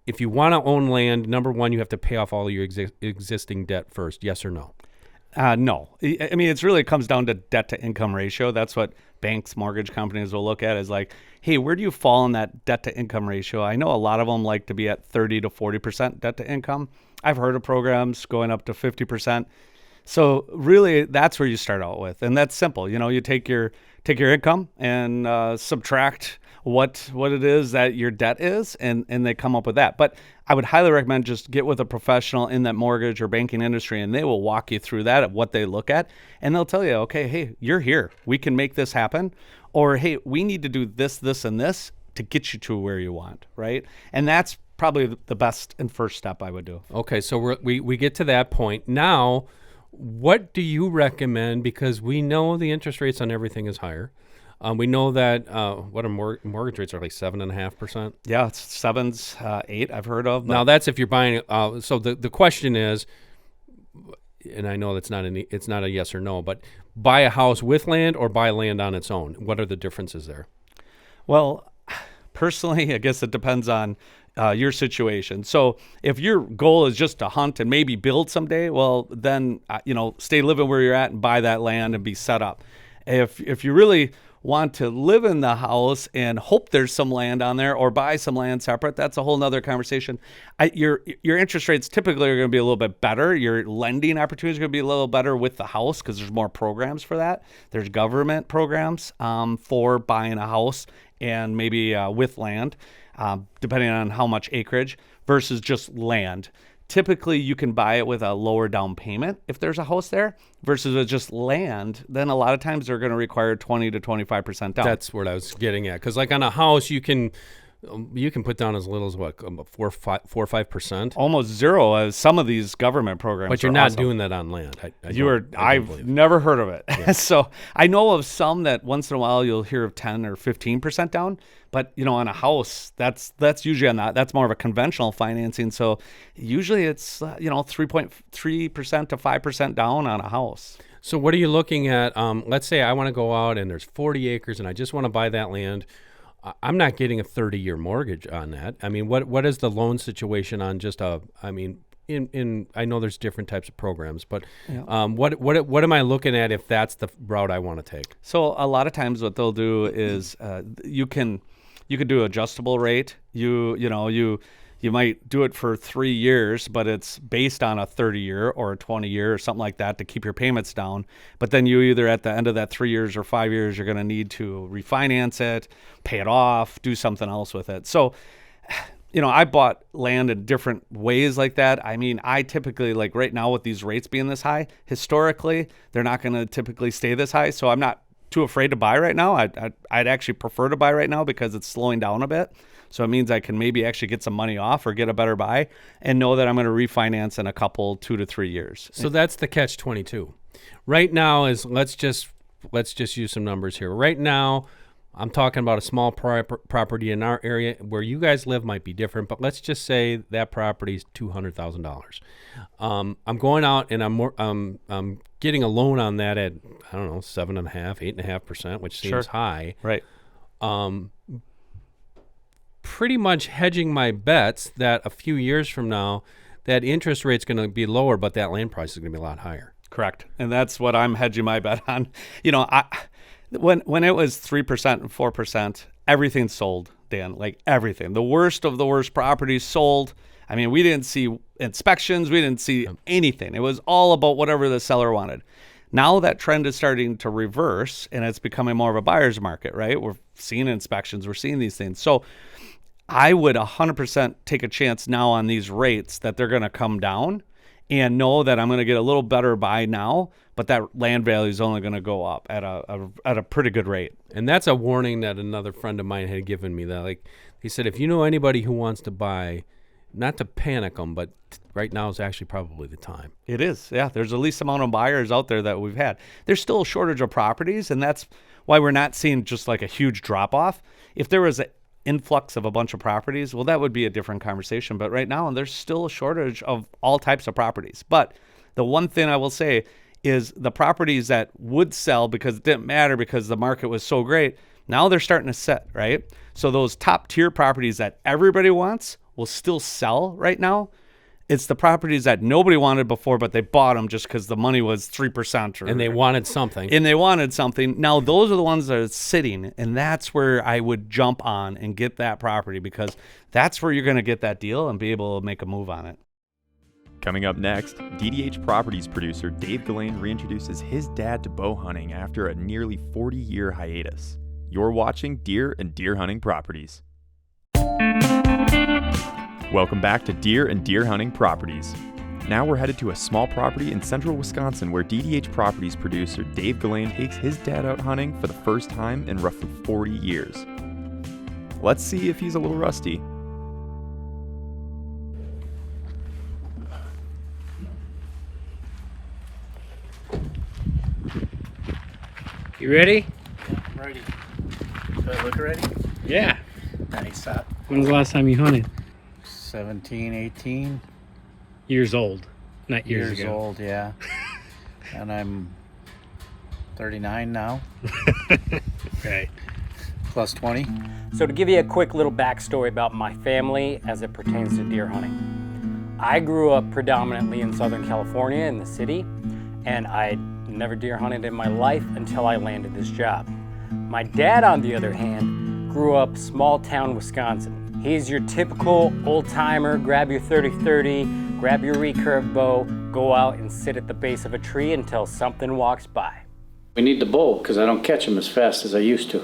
if you want to own land, number one, you have to pay off all your existing debt first. Yes or no? No. I mean, it comes down to debt to income ratio. That's what banks, mortgage companies will look at is like, hey, where do you fall in that debt to income ratio? I know a lot of them like to be at 30 to 40% debt to income. I've heard of programs going up to 50%. So really, that's where you start out with, and that's simple. You take your income and subtract what it is that your debt is, and they come up with that. But I would highly recommend just get with a professional in that mortgage or banking industry, and they will walk you through that, at what they look at, and they'll tell you, okay, hey, you're here. We can make this happen, or hey, we need to do this, this, and this to get you to where you want, right? And that's probably the best and first step I would do. Okay, so we get to that point. Now, what do you recommend? Because we know the interest rates on everything is higher. We know that what are mortgage rates are like 7.5%. Yeah, it's 7s, 8 I've heard of. Now that's if you're buying. So the question is, and I know that's it's not a yes or no, but buy a house with land or buy land on its own. What are the differences there? Well, personally, I guess it depends on your situation. So if your goal is just to hunt and maybe build someday, well, then, stay living where you're at and buy that land and be set up. If you really want to live in the house and hope there's some land on there or buy some land separate, that's a whole nother conversation. Your interest rates typically are going to be a little bit better. Your lending opportunities are going to be a little better with the house because there's more programs for that. There's government programs for buying a house and maybe with land, depending on how much acreage versus just land. Typically, you can buy it with a lower down payment if there's a house there versus with just land. Then a lot of times they're going to require 20 to 25% down. That's what I was getting at. Because like on a house, you can put down as little as what, 4 or 5%? Almost zero as some of these government programs. But you're not doing that on land. I've never heard of it. Yeah. So I know of some that once in a while you'll hear of 10 or 15% down. But on a house, that's usually on that. That's more of a conventional financing. So usually it's 3.3% to 5% down on a house. So what are you looking at? Let's say I want to go out and there's 40 acres and I just want to buy that land. I'm not getting a 30-year mortgage on that. I mean, what is the loan situation on just I know there's different types of programs, but yeah. What am I looking at if that's the route I want to take? So a lot of times what they'll do is you can do adjustable rate. You might do it for 3 years, but it's based on a 30-year or a 20-year or something like that to keep your payments down. But then you either at the end of that 3 years or 5 years, you're going to need to refinance it, pay it off, do something else with it. So, I bought land in different ways like that. I mean, I typically, like right now with these rates being this high, historically, they're not going to typically stay this high. So I'm not too afraid to buy right now. I'd actually prefer to buy right now because it's slowing down a bit. So it means I can maybe actually get some money off or get a better buy and know that I'm going to refinance in a couple 2 to 3 years. So that's the catch-22. Right now let's just use some numbers here. Right now, I'm talking about a small property in our area. Where you guys live might be different, but let's just say that property is $200,000. I'm going out and I'm getting a loan on that at 7.5%, 8.5%, which seems high. Right. Pretty much hedging my bets that a few years from now, that interest rate's going to be lower, but that land price is going to be a lot higher. Correct. And that's what I'm hedging my bet on. When it was 3% and 4%, everything sold, Dan, like everything. The worst of the worst properties sold. I mean, we didn't see inspections. We didn't see anything. It was all about whatever the seller wanted. Now that trend is starting to reverse, and it's becoming more of a buyer's market, right? We're seeing inspections. We're seeing these things. So I would 100% take a chance now on these rates that they're going to come down and know that I'm going to get a little better buy now, but that land value is only going to go up at a pretty good rate. And that's a warning that another friend of mine had given me. That he said, if you know anybody who wants to buy, not to panic them, but right now is actually probably the time. It is. Yeah. There's the least amount of buyers out there that we've had. There's still a shortage of properties, and that's why we're not seeing just like a huge drop off. If there was an influx of a bunch of properties, well, that would be a different conversation. But right now, there's still a shortage of all types of properties. But the one thing I will say is the properties that would sell because it didn't matter because the market was so great, now they're starting to set, right? So those top tier properties that everybody wants will still sell right now. It's the properties that nobody wanted before, but they bought them just because the money was 3%. And they wanted something. Now, those are the ones that are sitting, and that's where I would jump on and get that property, because that's where you're going to get that deal and be able to make a move on it. Coming up next, DDH Properties producer Dave Gilane reintroduces his dad to bow hunting after a nearly 40-year hiatus. You're watching Deer and Deer Hunting Properties. Welcome back to Deer and Deer Hunting Properties. Now we're headed to a small property in central Wisconsin where DDH Properties producer Dave Gilane takes his dad out hunting for the first time in roughly 40 years. Let's see if he's a little rusty. You ready? Yeah, I'm ready. Do I look ready? Yeah. Nice. When's the last time you hunted? 17, 18 Years old, not years years ago. old, yeah. And I'm 39 now, Okay. plus 20. So to give you a quick little backstory about my family as it pertains to deer hunting. I grew up predominantly in Southern California in the city, and I never deer hunted in my life until I landed this job. My dad, on the other hand, grew up small town Wisconsin. He's your typical old timer, grab your 30-30, grab your recurve bow, go out and sit at the base of a tree until something walks by. We need the bow because I don't catch them as fast as I used to.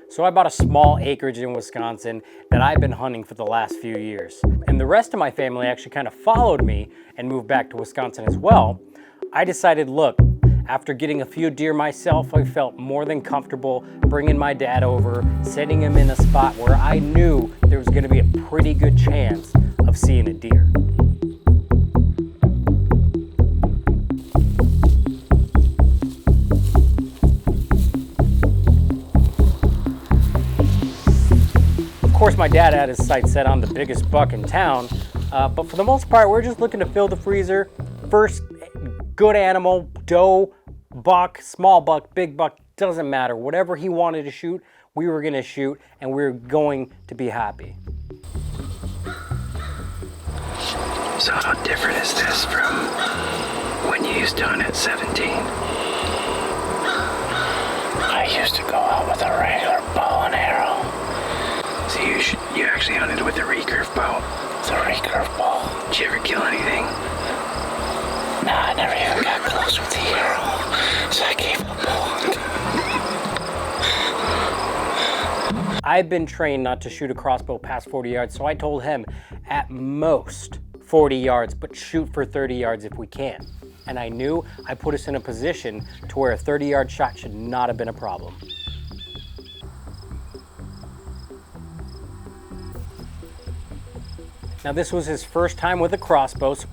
So I bought a small acreage in Wisconsin that I've been hunting for the last few years. And the rest of my family actually kind of followed me and moved back to Wisconsin as well. I decided, look, after getting a few deer myself, I felt more than comfortable bringing my dad over, setting him in a spot where I knew there was going to be a pretty good chance of seeing a deer. Of course, my dad had his sights set on the biggest buck in town, but for the most part, we're just looking to fill the freezer. First good animal, doe, buck, small buck, big buck, doesn't matter. Whatever he wanted to shoot, we were gonna shoot, and we were going to be happy. So how different is this from when you used to hunt at 17? I used to go out with a regular bow and arrow. So you actually hunted with a recurve bow. It's a recurve bow. Did you ever kill anything? Nah, I never even got close with the arrow, so I gave up bow. I've been trained not to shoot a crossbow past 40 yards, so I told him at most 40 yards, but shoot for 30 yards if we can. And I knew I put us in a position to where a 30-yard shot should not have been a problem. Now this was his first time with a crossbow, so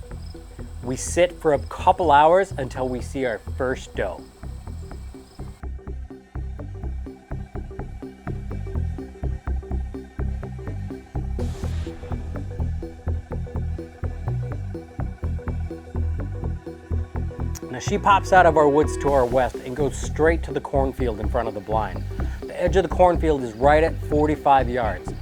we sit for a couple hours until we see our first doe. Now she pops out of our woods to our west and goes straight to the cornfield in front of the blind. The edge of the cornfield is right at 45 yards.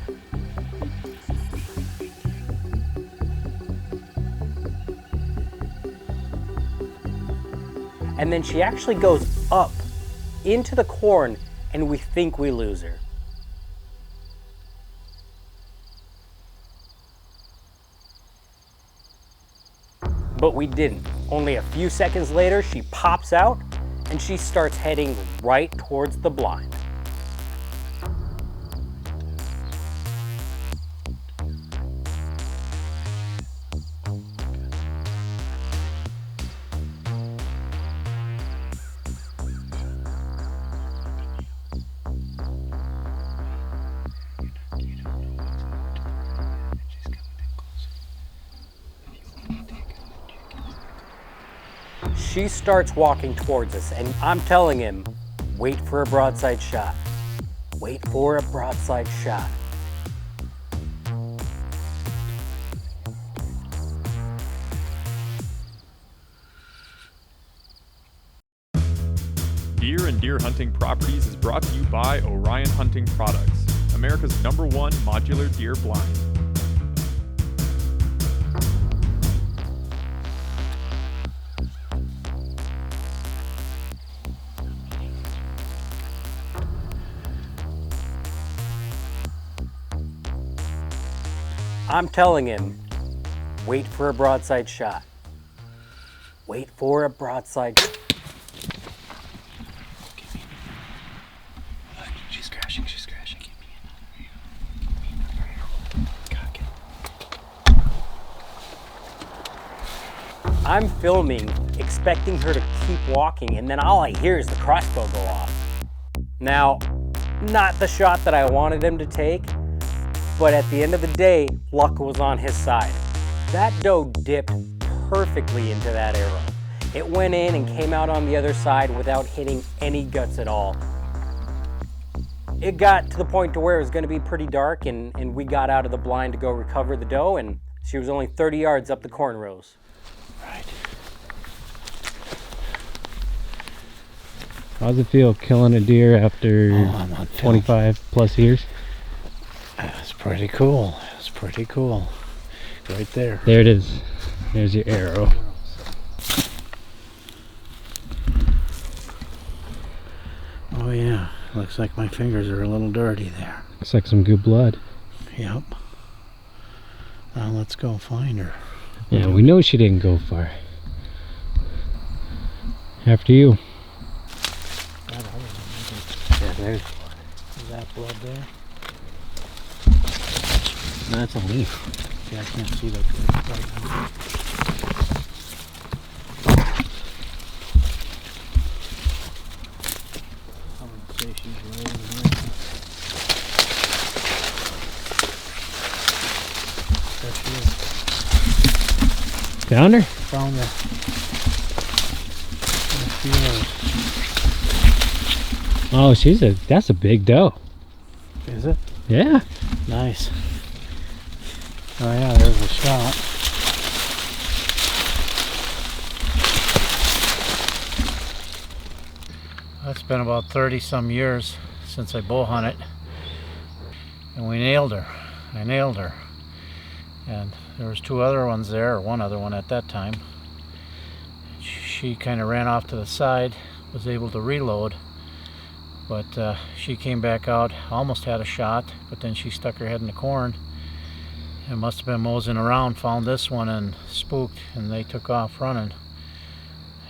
And then she actually goes up into the corn, and we think we lose her. But we didn't. Only a few seconds later, she pops out and she starts heading right towards the blind. She starts walking towards us, and I'm telling him, wait for a broadside shot. Wait for a broadside shot. Deer and Deer Hunting Properties is brought to you by Orion Hunting Products, America's #1 modular deer blind. I'm telling him, wait for a broadside shot. Wait for a broadside. She's crashing. Get me in. I'm filming, expecting her to keep walking, and then all I hear is the crossbow go off. Now, not the shot that I wanted him to take, but at the end of the day, luck was on his side. That doe dipped perfectly into that arrow. It went in and came out on the other side without hitting any guts at all. It got to the point to where it was going to be pretty dark, and we got out of the blind to go recover the doe, and she was only 30 yards up the corn rows. Right. How's it feel killing a deer after I'm on film. 25 plus years? That's pretty cool. Right there. There it is. There's your arrow. Oh yeah. Looks like my fingers are a little dirty there. Looks like some good blood. Yep. Now let's go find her. Yeah, we know she didn't go far. After you. Yeah, there's blood. Is that blood there? That's a leaf. See, I can't see that good right now. I'm gonna say she's right in here. There she is. Found her? Found her. There she is. Oh, that's a big doe. Is it? Yeah. Nice. Oh yeah, there's a shot. It's been about 30 some years since I bow hunted, and we nailed her. I nailed her. And there was two other ones there, or one other one at that time. She kind of ran off to the side, was able to reload, but she came back out, almost had a shot, but then she stuck her head in the corn and must have been moseying around, found this one and spooked, and they took off running.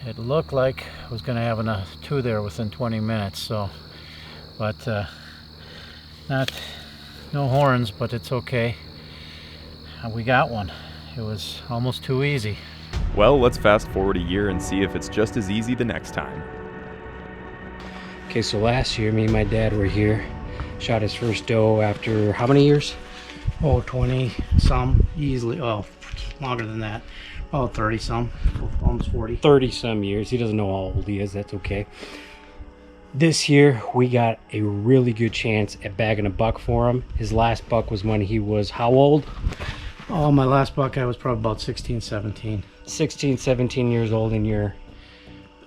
It looked like I was going to have two there within 20 minutes, so, but no horns, but it's okay. We got one. It was almost too easy. Well, let's fast forward a year and see if it's just as easy the next time. Okay, so last year, me and my dad were here. Shot his first doe after how many years? Oh, 20 some, easily. Oh, longer than that. Oh, 30 some, almost 40. 30 some years. He doesn't know how old he is. That's okay. This year, we got a really good chance at bagging a buck for him. His last buck was when he was how old? Oh, my last buck, I was probably about 16, 17. 16, 17 years old, and you're...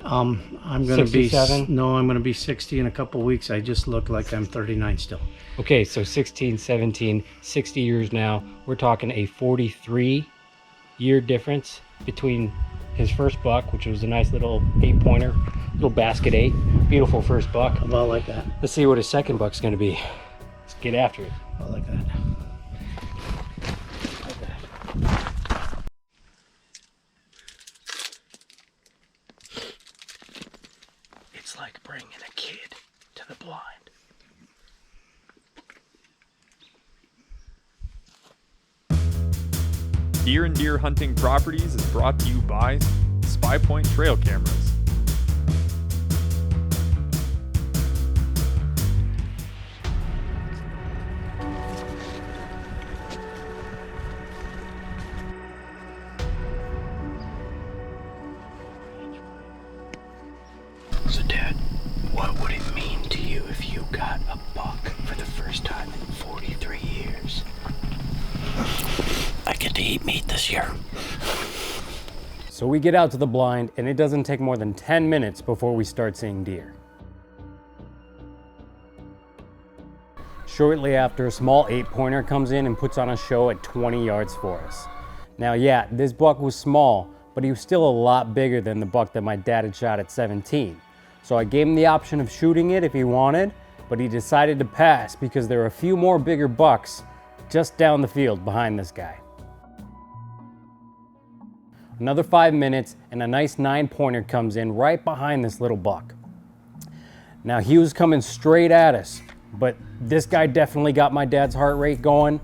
I'm gonna 67? be no, I'm gonna be 60 in a couple weeks. I just look like I'm 39 still. Okay, so 16, 17, 60 years now. We're talking a 43-year difference between his first buck, which was a nice little 8-pointer, little basket 8, beautiful first buck. About like that. Let's see what his second buck's gonna be. Let's get after it. About like that. It's like bringing a kid to the blind. Deer and Deer Hunting Properties is brought to you by Spy Point Trail Cameras. So, Dad, what would it mean to you if you got a buck for the first time in 43 years? I get to eat meat this year. So we get out to the blind, and it doesn't take more than 10 minutes before we start seeing deer. Shortly after, a small 8-pointer comes in and puts on a show at 20 yards for us. Now, yeah, this buck was small, but he was still a lot bigger than the buck that my dad had shot at 17. So I gave him the option of shooting it if he wanted, but he decided to pass because there were a few more bigger bucks just down the field behind this guy. Another 5 minutes and a nice 9-pointer comes in right behind this little buck. Now he was coming straight at us, but this guy definitely got my dad's heart rate going.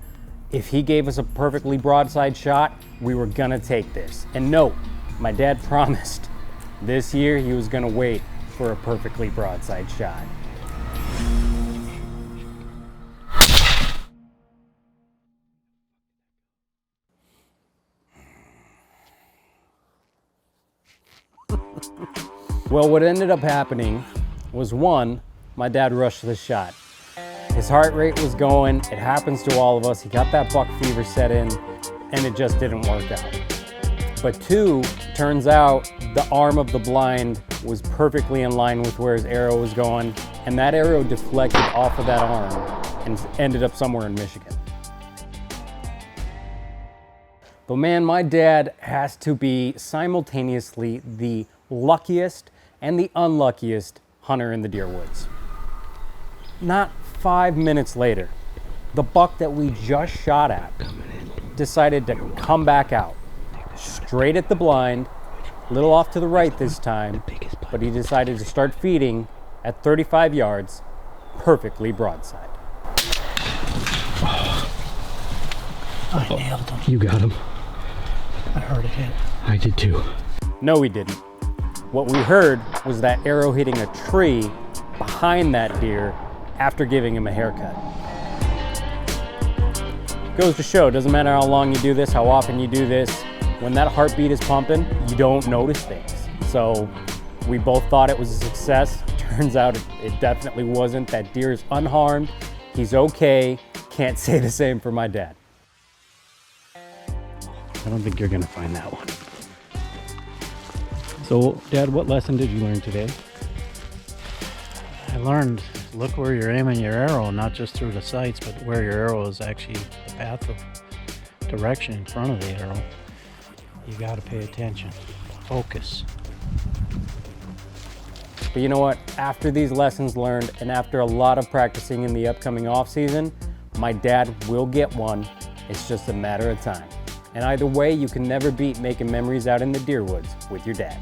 If he gave us a perfectly broadside shot, we were gonna take this. And no, my dad promised this year he was gonna wait for a perfectly broadside shot. Well, what ended up happening was, one, my dad rushed the shot. His heart rate was going, it happens to all of us, he got that buck fever set in, and it just didn't work out. But two, turns out the arm of the blind was perfectly in line with where his arrow was going, and that arrow deflected off of that arm and ended up somewhere in Michigan. But man, my dad has to be simultaneously the luckiest and the unluckiest hunter in the deer woods. Not 5 minutes later, the buck that we just shot at decided to come back out, straight at the blind, a little off to the right this time, but he decided to start feeding at 35 yards, perfectly broadside. I nailed him. You got him. I heard it hit. I did too. No, he didn't. What we heard was that arrow hitting a tree behind that deer after giving him a haircut. Goes to show, doesn't matter how long you do this, how often you do this, when that heartbeat is pumping, you don't notice things. So we both thought it was a success. Turns out it definitely wasn't. That deer is unharmed. He's okay. Can't say the same for my dad. I don't think you're gonna find that one. So, Dad, what lesson did you learn today? I learned, look where you're aiming your arrow, not just through the sights, but where your arrow is actually the path of direction in front of the arrow. You got to pay attention. Focus. But you know what? After these lessons learned and after a lot of practicing in the upcoming off season, my dad will get one. It's just a matter of time. And either way, you can never beat making memories out in the deer woods with your dad.